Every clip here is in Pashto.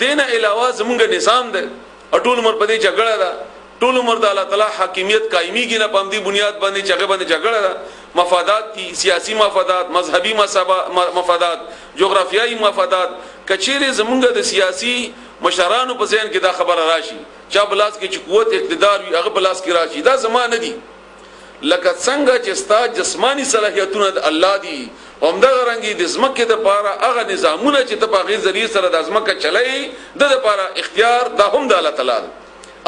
دینه علاوه زمونږ نظام ده ټول عمر په دې جګړه ده ټول عمر د الله تعالی حاکمیت قائمیږي نه پم دي بنیاد باندې چې باندې جګړه ده مفادات دي سیاسي مفادات مذهبي مفادات جغرافیایي مفادات کچېره زمونږ د سیاسي مشرانو په ذهن کې دا خبره راشي چې بلاس کې چې قوت اقتدار وي هغه بلاس کې راشي دا زمانه دي لکه څنګه چې ستا جسمانی صلاحیتونه د الله دي همدغه رنګي د زمکه د پاره هغه نظامونه چې ته په غیر ذریعہ سره د زمکه چلای د لپاره اختیار د هم د الله تعالی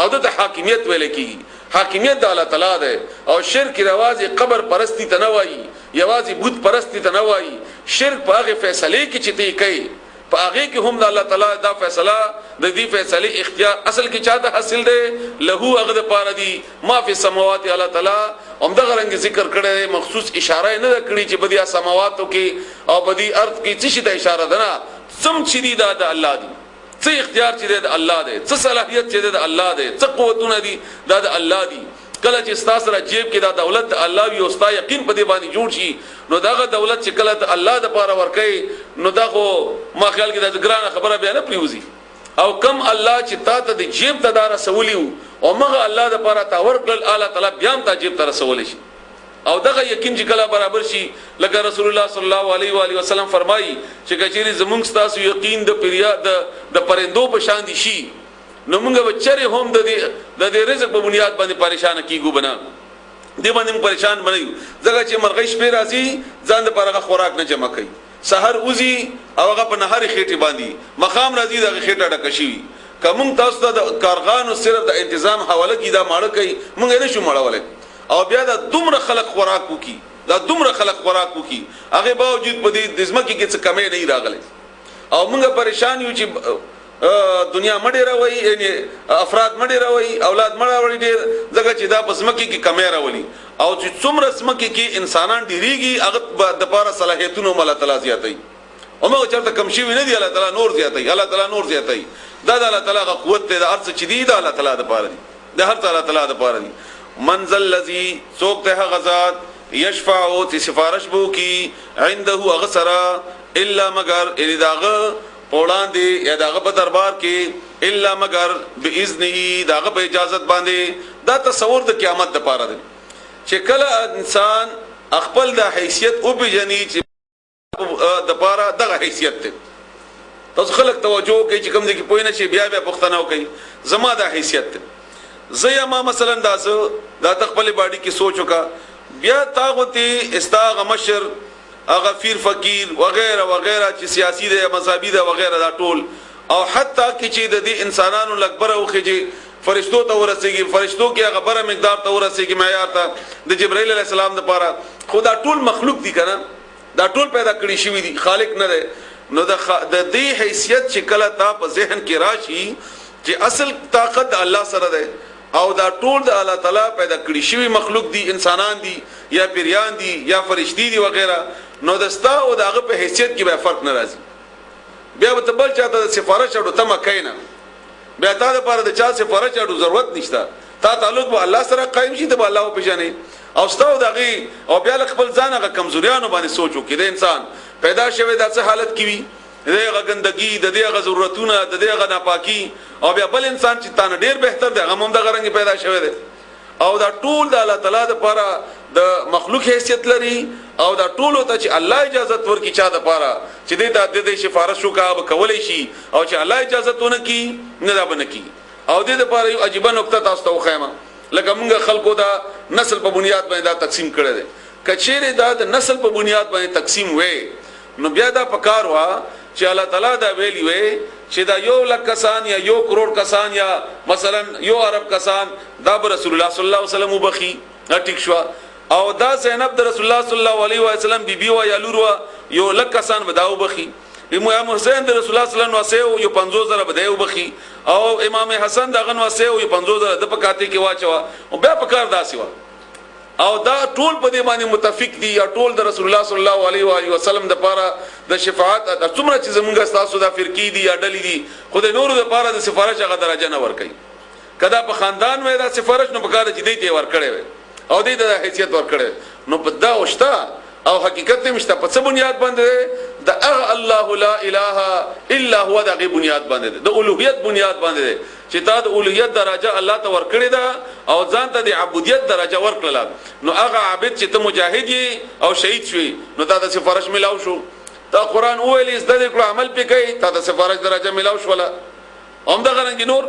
او د حاکمیت ویل کیږي حاکمیت د الله تعالی ده او شرک رواز قبر پرستی تنوي یوازې بت پرستی تنوي شرک په هغه فیصله کې چې تی کوي په هغه کې هم د الله تعالی دا فیصله د دې فیصله اختیار اصل کې چاته حاصل ده له هغه د پاره دي ما فی السماوات الله تعالی همدغه رنګ ذکر کړي مخصوص اشاره نه کړي چې بدیا سماواتو کې او بدی ارض کې څه شي د اشاره ده نه سم چې دي د الله دي څه اختیار چې د الله دی څه صلاحیت چې د الله دی څه قوتونه دي د الله دي کله چې ستاسو را جیب کې دا دولت الله وي او ستا یقین په دې باندې جوړ شي نو داغه دولت چې کله ته الله د پاره ورکې نو دا خو ما خیال کې د ګرانه خبره بیان پریوزي او کم الله چې تا ته د جیب ته دار رسولیو او مغه الله د پاره تا ورکل الله تعالی بیا ته جیب ته رسول شي او دغه یقین چې کله برابر شي لکه رسول الله صلی الله علیه و علیه وسلم فرمایي چې کچېری زمونږ تاسو یقین د پریاد د پرندو په شان دي شي نو موږ بچره هم د دې رزق په بنیاد باندې پریشان کیږو بنا دې باندې پریشان بنئ ځکه چې مرغۍ شپې راځي ځان د پرغه خوراک نه جمع کوي سحر اوزي او هغه په نهاري خېټه باندې مقام راځي د خېټه ډکه شي کوم تاسو ته د کارغانو صرف د تنظیم حواله کی دا ماړه کوي موږ نه شو مړولای او بیا دا دومره خلق خوراک وکي دا دومره خلق خوراک وکي هغه باوجود په دې دزمکه کې څه کمی نه راغله او موږ پریشان یو چې دنیا مړی راوي یعنی افراد مړی راوي اولاد مړی راوي ډیر ځکه چې دا پسمکه کې کمی راولي او چې څومره سمکه کې انسانان ډیریږي هغه د پاره صلاحیتونو مل تعالی زیاتای او موږ چرته کم شي نه دی الله تعالی نور زیاتای الله تعالی نور زیاتای دا د الله تعالی قوت ته د ارث چې دی د الله تعالی د پاره دی د هر تعالی تعالی د پاره دی منزل الذی سوق ته غزاد یشفعو تی سفارش بو کی عنده غسرا الا مگر اذاغه وړاندې یا داغه په دربار کې الا مگر باذنه داغه په اجازه باندې دا تصور د قیامت د پاره دی چې کله انسان خپل د حیثیت او بجنی چې د پاره دغه حیثیت ته تاسو خلک توجه کوي چې کوم ځای کې پوینه شي بیا پښتنه کوي زما د حیثیت ته زیما مثلا دا تخپل باډي کې سوچ وکا بیا تاغوتی استاغ مشر غفیر فقیر وغیرہ وغیرہ چې سیاسی ده مذهبي ده وغیرہ دا ټول او حتی کې چې د دې انسانانو لکبره وخېږي فرشتو ته ورسېږي فرشتو کې غبره مقدار ته ورسېږي معیار ته د جبرائیل علیه السلام لپاره خدا ټول مخلوق دي کنه دا ټول پیدا کړی شوی دي خالق نه ده نو د دې حیثیت چې کله تا په ذهن کې راشي چې اصل طاقت الله سره ده او دا ټول د الله تعالی پیدا کړی شوی مخلوق دي انسانان دي یا پیریان دي یا فرشتي دي وغیرہ نو دستا او داغه په حیثیت کې به فرق ناراضي بیا به تبل چاته سفارش اړو تم کینا بیا تا د پاره د چا سفارش اړو ضرورت نشته تا تعلق به الله سره قائم شي ته به الله په جنې او ستو دغه او بیا خپل ځان هغه کمزوریانو باندې سوچو کې د انسان پیدا شوی د څه حالت کې وي دغه ګندګي د دغه ضرورتونه د دغه ناپاکي او بیا بل انسان چې تانه ډیر بهتر دی هغه هم دغه رنګ پیدا شوی دی او دا ټول د الله تعالی د پاره د مخلوق حیثیت لري او دا ټول ته چې الله اجازه ورکړي چا د پاره چې د سفارش وکا به کولای شي او چې الله اجازه ونه کی نه دا بنه کی او د لپاره یو عجيبه نقطه تاسو ته وخیمه لکه موږ خلکو دا نسل په بنیاد باندې دا تقسیم کړی دی کچېره دا د نسل په بنیاد باندې تقسیم وې نو بیا دا پکار وا چې الله تعالی دا ویلی وې چې دا یو لک کسان یا یو کروڑ کسان یا مثلا یو عرب کسان دا رسول الله صلی الله علیه وسلم وبخي ټیک شو او دا زینب د رسول الله صلی الله علیه وسلم بیبي وا یا لور وا یو لک کسان بداو بخي امام حسین د رسول الله صلی الله علیه وسلم یو 50000 بداو بخي او امام حسن دغه وسه یو 50000 د پکاته کې واچوا او بیا پکار داسي وا او دا ټول په دې باندې متفق دي یا ټول د رسول الله صلی الله علیه و علیه وسلم د پاره د شفاعت د څومره چې زمونږ تاسو د فرقې دي یا ډلې دي خدای نور د پاره د سفارش هغه درجه نه ور کوي کدا په خاندان وې دا سفارش نه پکاره چې دې ته ور کړي وي او دې د حیثیت ور کړي نو په دا وشتا او حقیقت مشته په څه بنیاد باندې د الله لا اله الا هو د بنیاد باندې د اولوہیت بنیاد باندې چې تا د اولوہیت درجه الله ته ورکړی دا او ځان ته د عبودیت درجه ورکړل نو هغه عابد چې ته مجاهد یې او شهید شوی نو تا د سفارش ملاو شو تا قران ویل زده کړو عمل پکې تا د سفارش درجه ملاو شو ولا هم دا غرنګ نور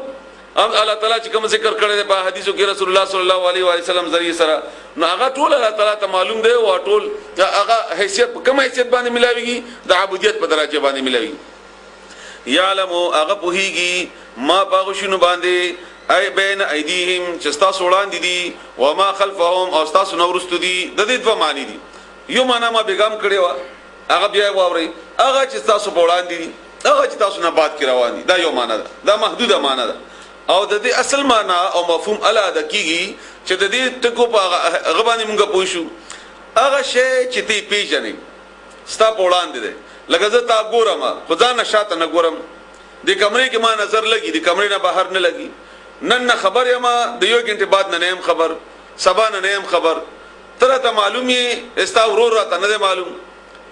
الله تعالی چې کوم ذکر کړی په حدیثو کې رسول الله صلی الله علیه و وسلم ذریعہ سره نو هغه ټول الله تعالی ته معلوم دی او ټول هغه حیثیت کوم حیثیت باندې ملاويږي د عبودیت په درجه باندې ملاويږي یعلم هغه پوهیږي ما باغشونو باندې ای بین ایدیهم چې تاسو وړاندې دي و ما خلفهم او تاسو نورستو دي د دې دوه معنی دي یو معنا ما بیغام کړی و هغه بیا واوري هغه چې تاسو وړاندې دي هغه چې تاسو نه باد کې روان دي دا یو معنا ده دا محدوده معنا ده او د دې اصل معنا او مفهوم الاده کیږي چې د دې ټکو په غبانی مونږه پوښو هغه شی چې تی پیژنې ستا په وړاندې ده لکه زه تا ګورم خدا نشاته نه ګورم د کمرې کې ما نظر لګي د کمرې نه بهر نه لګي نن خبر یم د یو غنټه بعد نه نیم خبر سبا نه نیم خبر تر ته معلومي استا ورور را ته نه معلوم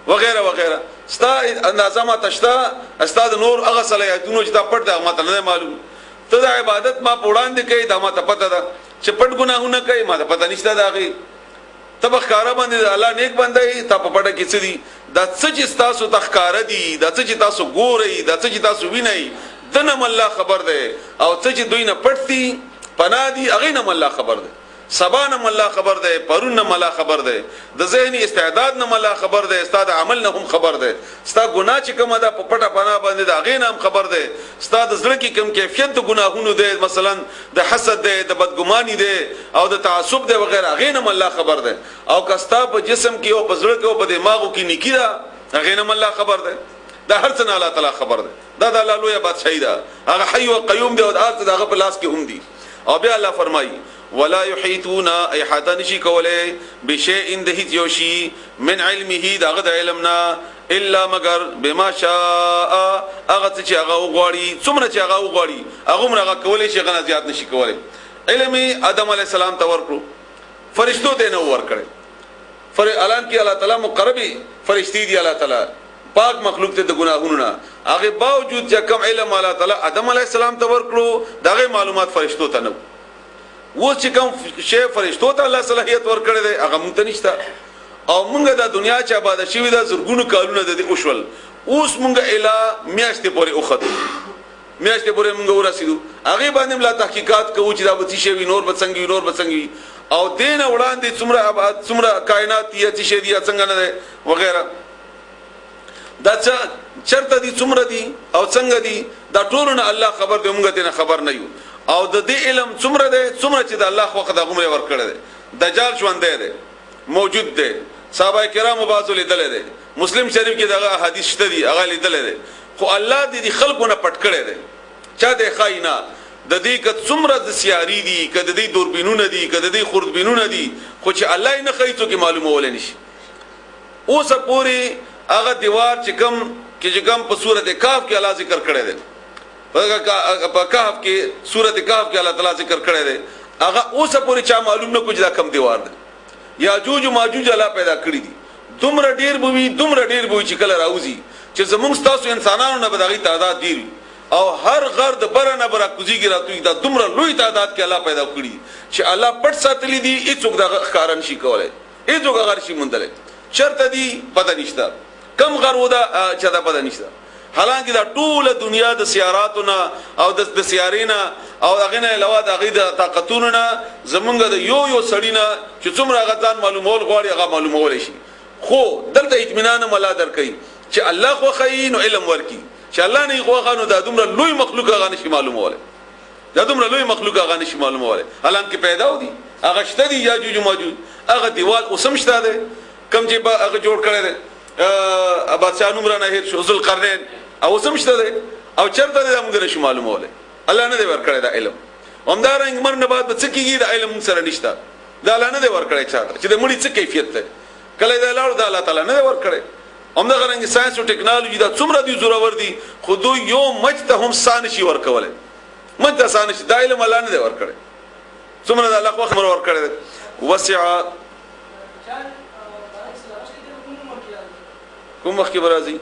وغیرہ وغیرہ ستا اندازه ما تشتا استاد نور هغه صلاحیتونو چې تا پټ ده ما ته نه معلوم ته د عبادت ما پوړاندې کوي دا ما ته پته ده چې پټ ګناهونه کوي ما ته پته نشته دا غي تبخکاره باندې الله نیک بندای ته په پټه کې څه دي دا څه چې تاسو تخکاره دي دا څه چې تاسو ګورئ دا څه چې تاسو وینئ دنه الله خبر ده او څه چې دوی نه پټتي پنا دي هغه نه الله خبر ده سبانه الله خبر ده پرون نه الله خبر ده د ذهني استعداد نه الله خبر ده استاد عمل نه هم خبر ده ستا ګناه چې کومه ده په پټه پنا باندې دا غي نه هم خبر ده استاد زړه کې کم کیفیت د ګناهونو ده مثلا د حسد ده د بدګماني ده او د تعصب ده وغیرہ غي نه الله خبر ده او کستا په جسم کې او په زړه کې او په دماغو کې نیکی ده غي نه الله خبر ده دا هر څه الله تعالی خبر ده دا د الله لوی بادشاہي ده هغه حي او قيوم ده او هغه په لاس کې هم دي او بیا الله فرمایي ولا يحيطون احاطه نشي کوله بشيء د هیڅ یو شی من علمه دغه د علمنا الا مگر بما شاء هغه چې هغه وغواړي څومره چې هغه وغواړي هغه مرغه کولې شي غنا زیات نشي کولای علم ادم علی السلام ته ورکړو فرشتو ته نه ورکړي اعلان کې الله تعالی مقربي فرشتي دي الله تعالی پاک مخلوق ته د ګناهونو نه هغه باوجود چې کم علم الله تعالی ادم علی السلام ته ورکړو دغه معلومات فرشتو ته نه و چې کوم شی فرشتو ته الله صلاحیت ورکړي دی هغه مونږ ته نشته او مونږ د دنیا چې آباد شوی د زرګونو کالونه د اوشول اوس مونږ اله میاشتې پورې اوخته میاشتې پورې مونږ ورسېدو هغه باندې ملا تحقیقات کوو چې دا به شی نور بڅنګي او دین وړاندې څومره کائنات یې چې شی دی څنګه نه وغیرہ دا چرته دي څومره دي او څنګه دي دا ټول نه الله خبر دی مونږ ته نه خبر نه یو او د دې علم څومره ده څومره چې د الله خو خدای غومره ور کړی دی دجال ژوند دی موجود دی صحابه کرامو بازو لیدل دي مسلم شریف کې دغه حدیث شته دي هغه لیدل دي خو الله دې خلکو نه پټ کړی دی چا د خاینا د دې ک څومره د سیاري دي ک د دې دوربینونه دي ک د دې خوردبینونه دي خو چې الله نه خایتو کې معلومه ولني شي اوس پوری هغه دیوار چې کم په سورته کاف کې الله ذکر کړی دی په کهف کې سورته کهف کې الله تعالی ذکر کړی دی هغه اوس پوری چا معلوم نه کوجدا کم دیوار دی یاجوج ماجوج الله پیدا کړی دي دومره ډیر بوي چې کله راوځي چې زمونږ تاسو انسانانو نه بدغی تعداد دی او هر غرد برنه برا کوزیږي راتوي دا دومره لوی تعداد کې الله پیدا کړی چې الله پټ ساتلی دي هیڅوک د ښکارن شي کولای هیڅوک غر شي مندل چرته دي پته نشته کم غر ودا چې دا پته نشته حالانکه دا ټول دنیا د سیاراتونه او د سیارینا او هغه نه علاوه د هغه د طاقتونو نه زمونږ د یو سړینا چې څومره غزان معلومول غواړي هغه معلومول شي خو دلته اطمینان ملا درکې چې الله خو خین علم ورکی چې الله نه خو غانو د دومره لوی مخلوق هغه نشي معلوموله دا دومره لوی مخلوق هغه نشي معلوموله حالانکه پیدا ودي هغه شته دي یاجوج ماجوج هغه دیوال اوسم شته ده کم چې هغه جوړ کړی ده بادشاہ نومره نه هیر شو ذل قرنین او سمشته ده او چرته ده موږ نشو معلوموله الله نه دی ورکړی دا علم همدارنګ مرنه بعد څه کیږي د علم سره نشته دا الله نه دی ورکړی چاته چې د مړي څه کیفیت ده کله دا لاړ د الله تعالی نه دی ورکړی همدارنګ ساينس او ټیکنالوژي دا څومره دي زورور دي خو دوی یو مجته هم سان شي ورکوله مجته سان شي دا علم الله نه دی ورکړی څومره د الله خو خبر ورکړی. وسع کوم وخت کې برازي